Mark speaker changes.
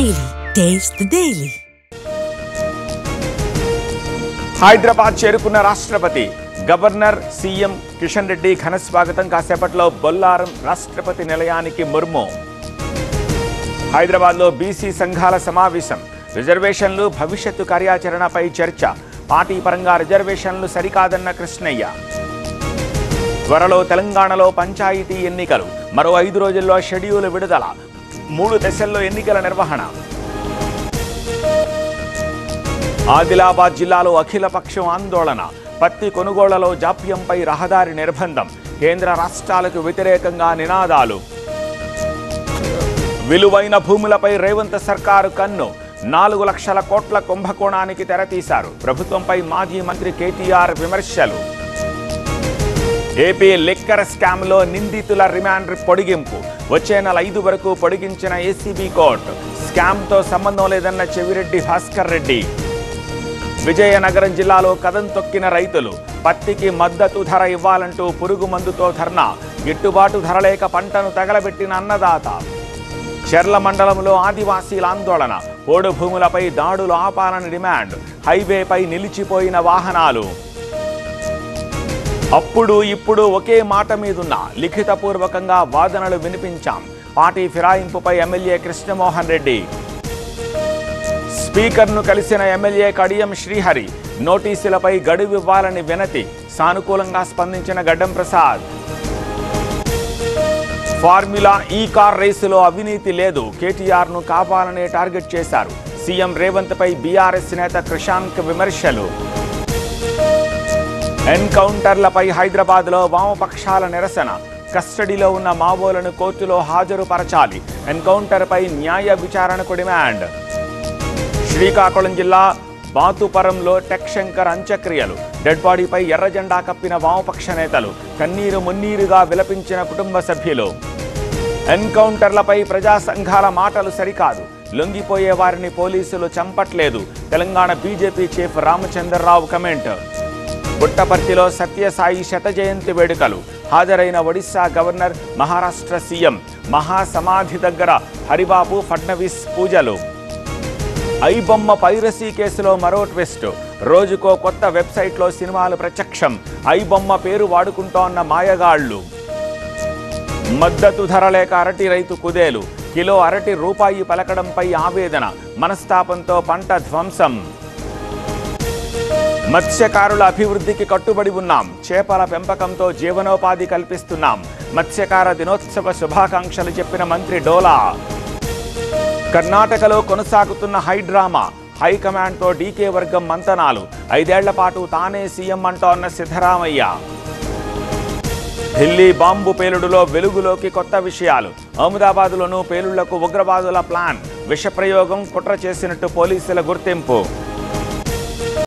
Speaker 1: Daily. Taste the Daily.
Speaker 2: Hyderabad చేరుకున్న రాష్ట్రపతి governor CM Kishan Reddy ఘన స్వాగతం. కాసేపట్లో బొల్లారం రాష్ట్రపతి నిలయానికి ముర్ము. హైదరాబాద్లో బీసీ సంఘాల సమావేశం. రిజర్వేషన్లు భవిష్యత్తు కార్యాచరణపై చర్చ. పార్టీ పరంగా రిజర్వేషన్లు సరికాదన్న కృష్ణయ్య. త్వరలో తెలంగాణలో పంచాయతీ ఎన్నికలు. మరో 5 రోజుల్లో షెడ్యూల్ విడుదల. 3 దశల్లో ఎన్నికల నిర్వహణ. ఆదిలాబాద్ జిల్లాలో అఖిలపక్షం ఆందోళన. పత్తి కొనుగోళ్లలో జాప్యంపై రహదారి నిర్బంధం. కేంద్ర రాష్ట్రాలకు వ్యతిరేకంగా నినాదాలు. విలువైన భూములపై రేవంత్ సర్కారు కన్ను. 4 లక్షల కోట్ల కుంభకోణానికి తెరతీశారు. ప్రభుత్వంపై మాజీ మంత్రి కేటీఆర్ విమర్శలు. ఏపీ లిక్కర్ స్కామ్లో నిందితుల రిమాండ్ పొడిగింపు. వచ్చే నెల 5 వరకు పొడిగించిన ఏసీబీ కోర్టు. స్కామ్తో సంబంధం లేదన్న చెవిరెడ్డి భాస్కర్ రెడ్డి. విజయనగరం జిల్లాలో కదం తొక్కిన రైతులు. పత్తికి మద్దతు ధర ఇవ్వాలంటూ పురుగు మందుతో ధర్నా. గిట్టుబాటు ధర లేక పంటను తగలబెట్టిన అన్నదాత. చెర్ల మండలంలో ఆదివాసీల ఆందోళన. పోడు భూములపై దాడులు ఆపాలని డిమాండ్. హైవేపై నిలిచిపోయిన వాహనాలు. అప్పుడు ఇప్పుడు ఒకే మాట మీదున్న లిఖితపూర్వకంగా వాదనలు వినిపించాం. పార్టీ ఫిరాయింపుపై ఎమ్మెల్యే కృష్ణమోహన్ రెడ్డి. స్పీకర్ను కలిసిన ఎమ్మెల్యే కడియం శ్రీహరి. నోటీసులపై గడువివ్వాలని వినతి. సానుకూలంగా స్పందించిన గడ్డం ప్రసాద్. ఫార్ములా ఈ కార్ రేసులో అవినీతి లేదు. కేటీఆర్ను కావాలనే టార్గెట్ చేశారు. సీఎం రేవంత్ పై బీఆర్ఎస్ నేత కృషాంక్ విమర్శలు. ఎన్కౌంటర్లపై హైదరాబాద్లో వామపక్షాల నిరసన. కస్టడీలో ఉన్న మావోలను కోర్టులో హాజరుపరచాలి. ఎన్కౌంటర్పై న్యాయ విచారణకు డిమాండ్. శ్రీకాకుళం జిల్లా బాతుపురంలో టెక్ శంకర్ అంత్యక్రియలు. డెడ్ బాడీపై ఎర్ర జెండా కప్పిన వామపక్ష నేతలు. కన్నీరు మున్నీరుగా విలపించిన కుటుంబ సభ్యులు. ఎన్కౌంటర్లపై ప్రజా సంఘాల మాటలు సరికాదు. లొంగిపోయే వారిని పోలీసులు చంపట్లేదు. Telangana BJP chief Ramachandrarao comment. పుట్టపర్తిలో సత్యసాయి శత జయంతి వేడుకలు. హాజరైన ఒడిశా గవర్నర్, మహారాష్ట్ర సీఎం. మహాసమాధి దగ్గర హరిబాబు ఫడ్నవీస్ పూజలు. ఐబొమ్మ పైరసీ కేసులో మరో ట్విస్ట్. రోజుకో కొత్త వెబ్సైట్లో సినిమాలు ప్రత్యక్షం. ఐబొమ్మ పేరు వాడుకుంటోన్న మాయగాళ్లు. మద్దతు ధర లేక అరటి రైతు కుదేలు. కిలో అరటి రూపాయి పలకడంపై ఆవేదన. మనస్తాపంతో పంట ధ్వంసం. మత్స్యకారుల అభివృద్ధికి కట్టుబడి ఉన్నాం. చేపల పెంపకంతో జీవనోపాధి కల్పిస్తున్నాం. మత్స్యకార దినోత్సవ శుభాకాంక్షలు చెప్పిన మంత్రి డోలా. కర్ణాటకలో కొనసాగుతున్న హైడ్రామా. హైకమాండ్తో డీకే వర్గం మంతనాలు. 5 ఏళ్ల పాటు తానే సీఎం అంటోన్న సిద్ధరామయ్య. ఢిల్లీ బాంబు పేలుడులో వెలుగులోకి కొత్త విషయాలు. అహ్మదాబాద్లోనూ పేలుళ్లకు ఉగ్రవాదుల ప్లాన్. విషప్రయోగం కుట్ర చేసినట్టు పోలీసుల గుర్తింపు.